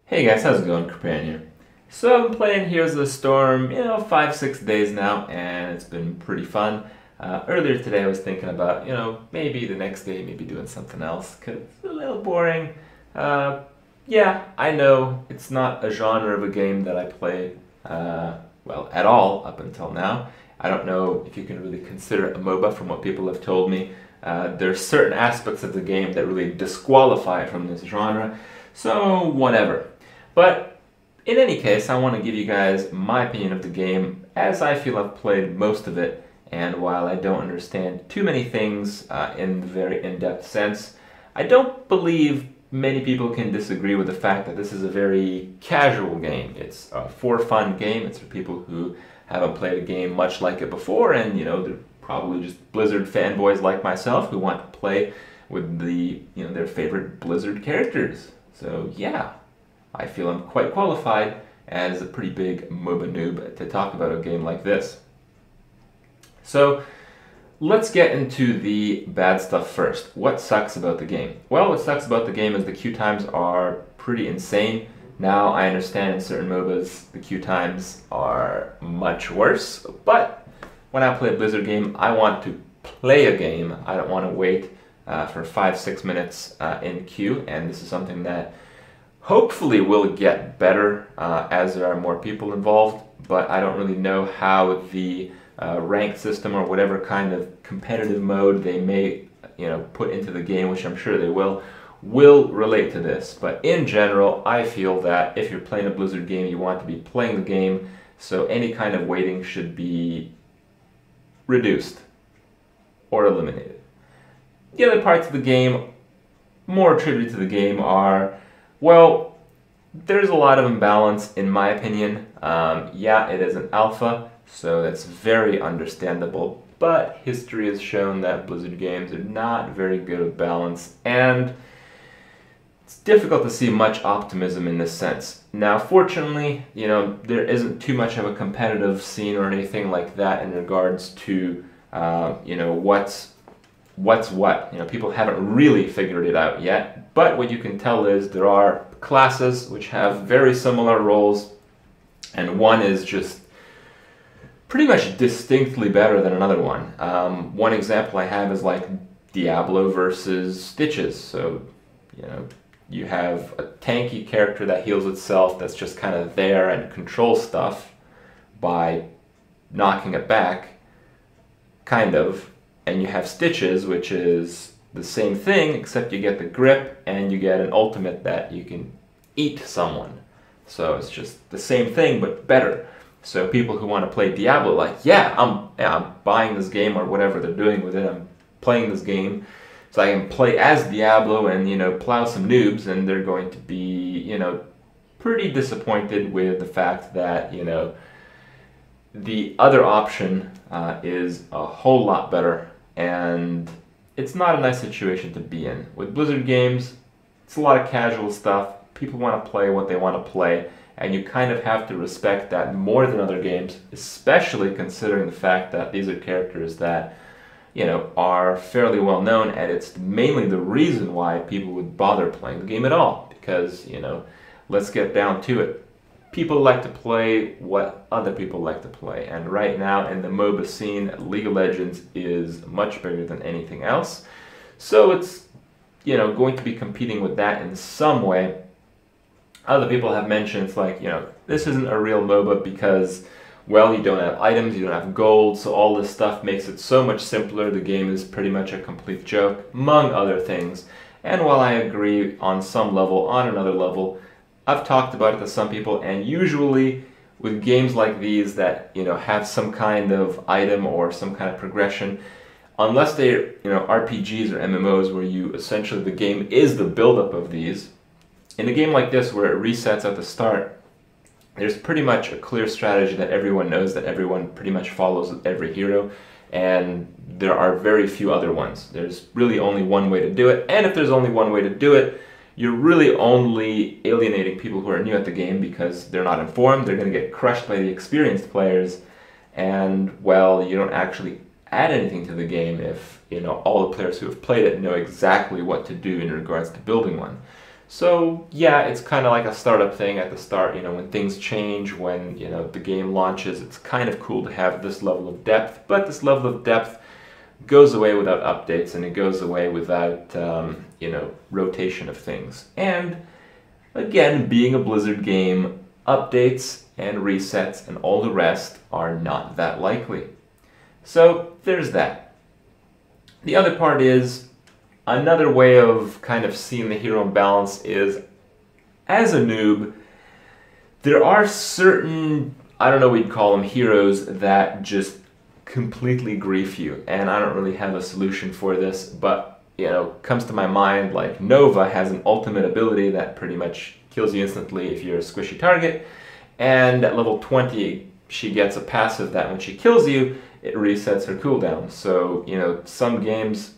Hey guys, how's it going? Kripp here. So I've been playing Heroes of the Storm, 5, 6 days now, and it's been pretty fun. Earlier today I was thinking about, maybe the next day, maybe doing something else, because it's a little boring. Uh, yeah, I know it's not a genre of a game that I play, well, at all up until now. I don't know if you can really consider it a MOBA from what people have told me. There's certain aspects of the game that really disqualify it from this genre, so whatever. But in any case, I want to give you guys my opinion of the game as I feel I've played most of it, and while I don't understand too many things in the very in-depth sense, I don't believe many people can disagree with the fact that this is a very casual game. It's a for fun game. It's for people who haven't played a game much like it before, and they're probably just Blizzard fanboys like myself who want to play with their favorite Blizzard characters. So yeah. I feel I'm quite qualified as a pretty big MOBA noob to talk about a game like this. So let's get into the bad stuff first. What sucks about the game? Well, what sucks about the game is the queue times are pretty insane. Now I understand in certain MOBAs the queue times are much worse, but when I play a Blizzard game, I want to play a game. I don't want to wait for 5-6 minutes in queue, and this is something that hopefully will get better as there are more people involved, but I don't really know how the ranked system or whatever kind of competitive mode they may put into the game, which I'm sure they will relate to this. But in general, I feel that if you're playing a Blizzard game, you want to be playing the game, so any kind of waiting should be reduced or eliminated. The other parts of the game, more attributed to the game, are, well, there's a lot of imbalance in my opinion. Yeah, it is an alpha, so that's very understandable, but history has shown that Blizzard games are not very good with balance, and it's difficult to see much optimism in this sense. Now, fortunately, there isn't too much of a competitive scene or anything like that in regards to, what's what. People haven't really figured it out yet, but what you can tell is there are classes which have very similar roles, and one is just pretty much distinctly better than another one. One example I have is like Diablo versus Stitches. So, you have a tanky character that heals itself that's just kind of there and controls stuff by knocking it back, kind of. And you have Stitches, which is the same thing, except you get the grip and you get an ultimate that you can eat someone. So it's just the same thing, but better. So people who want to play Diablo, like, I'm buying this game or whatever they're doing with it. I'm playing this game so I can play as Diablo and, plow some noobs, and they're going to be, pretty disappointed with the fact that, the other option is a whole lot better, and it's not a nice situation to be in. With Blizzard games, it's a lot of casual stuff. People want to play what they want to play, and you kind of have to respect that more than other games, especially considering the fact that these are characters that, are fairly well known, and it's mainly the reason why people would bother playing the game at all, because, let's get down to it. People like to play what other people like to play, and right now in the MOBA scene, League of Legends is much bigger than anything else, so it's going to be competing with that in some way. Other people have mentioned it's like, this isn't a real MOBA because, well, you don't have items, you don't have gold, so all this stuff makes it so much simpler. The game is pretty much a complete joke, among other things. And while I agree on some level, on another level, I've talked about it to some people, and usually with games like these that have some kind of item or some kind of progression, unless they're RPGs or MMOs where you essentially the game is the buildup of these. In a game like this where it resets at the start, there's pretty much a clear strategy that everyone knows, that everyone pretty much follows with every hero, and there are very few other ones. There's really only one way to do it, and if there's only one way to do it, you're really only alienating people who are new at the game because they're not informed, they're going to get crushed by the experienced players, and, well, you don't actually add anything to the game if all the players who have played it know exactly what to do in regards to building one. So yeah, it's kind of like a startup thing at the start, when things change, when, the game launches, it's kind of cool to have this level of depth, but this level of depth goes away without updates, and it goes away without, rotation of things. And again, being a Blizzard game, updates and resets and all the rest are not that likely. So there's that. The other part is, another way of kind of seeing the hero imbalance is, as a noob, there are certain, I don't know what you'd call them, heroes that just completely grief you. And I don't really have a solution for this, but, comes to my mind, like Nova has an ultimate ability that pretty much kills you instantly if you're a squishy target. And at level 20, she gets a passive that when she kills you, it resets her cooldown. So, some games,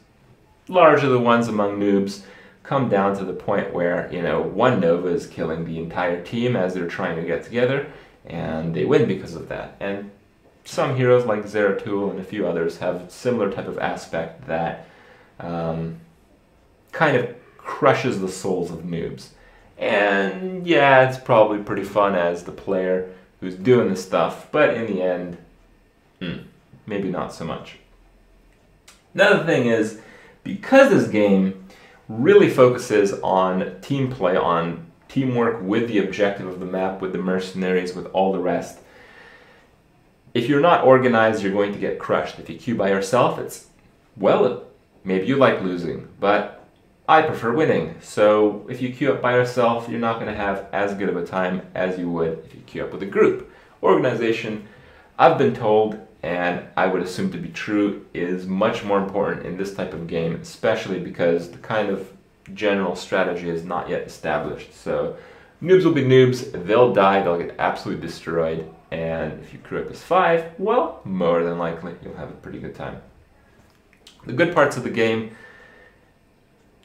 largely the ones among noobs, come down to the point where, one Nova is killing the entire team as they're trying to get together, and they win because of that. And some heroes like Zeratul and a few others have similar type of aspect that kind of crushes the souls of noobs. And yeah, it's probably pretty fun as the player who's doing this stuff, but in the end, maybe not so much. Another thing is, because this game really focuses on team play, on teamwork with the objective of the map, with the mercenaries, with all the rest, if you're not organized, you're going to get crushed. If you queue by yourself, maybe you like losing, but I prefer winning. So if you queue up by yourself, you're not going to have as good of a time as you would if you queue up with a group. Organization, I've been told, and I would assume to be true, is much more important in this type of game, especially because the kind of general strategy is not yet established. So noobs will be noobs, they'll die, they'll get absolutely destroyed, and if you crew up as 5, well, more than likely you'll have a pretty good time. The good parts of the game,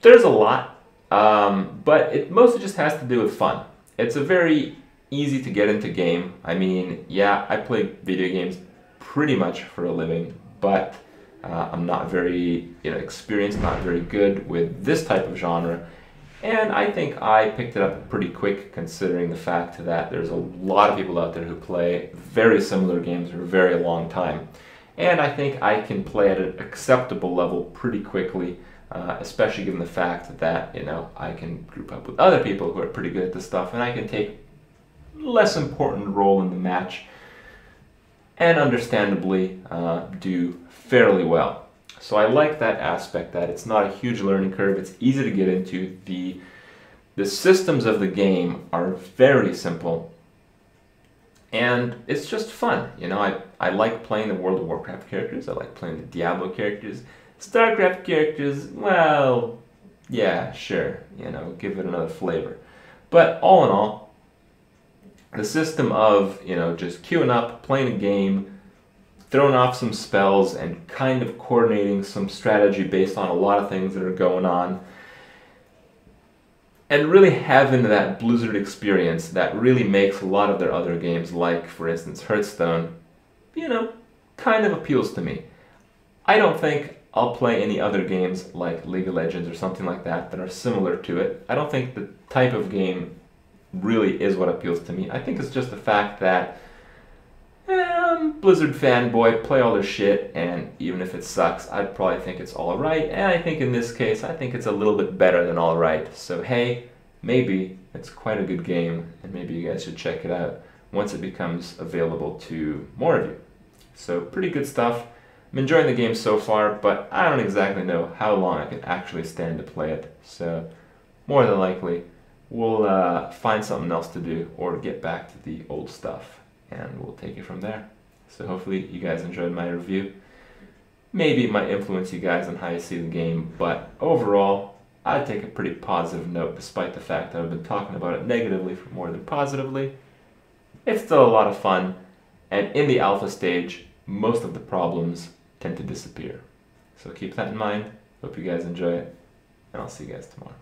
there's a lot, but it mostly just has to do with fun. It's a very easy to get into game. I mean, yeah, I play video games pretty much for a living, but I'm not very experienced, not very good with this type of genre, and I think I picked it up pretty quick considering the fact that there's a lot of people out there who play very similar games for a very long time, and I think I can play at an acceptable level pretty quickly, especially given the fact that I can group up with other people who are pretty good at this stuff, and I can take a less important role in the match and understandably do fairly well. So I like that aspect, that it's not a huge learning curve, it's easy to get into. The systems of the game are very simple, and it's just fun. I like playing the World of Warcraft characters, I like playing the Diablo characters. StarCraft characters, well, yeah, sure, give it another flavor. But all in all, the system of, just queuing up, playing a game, throwing off some spells, and kind of coordinating some strategy based on a lot of things that are going on, and really having that Blizzard experience that really makes a lot of their other games, like, for instance, Hearthstone, kind of appeals to me. I don't think I'll play any other games like League of Legends or something like that that are similar to it. I don't think the type of game really is what appeals to me. I think it's just the fact that Blizzard fanboy, play all their shit, and even if it sucks, I'd probably think it's alright, and I think in this case, I think it's a little bit better than alright. So hey, maybe it's quite a good game, and maybe you guys should check it out once it becomes available to more of you. So pretty good stuff. I'm enjoying the game so far, but I don't exactly know how long I can actually stand to play it. So more than likely, we'll find something else to do or get back to the old stuff, and we'll take it from there. So hopefully you guys enjoyed my review. Maybe it might influence you guys on how you see the game, but overall, I'd take a pretty positive note despite the fact that I've been talking about it negatively for more than positively. It's still a lot of fun, and in the alpha stage, most of the problems tend to disappear. So keep that in mind. Hope you guys enjoy it, and I'll see you guys tomorrow.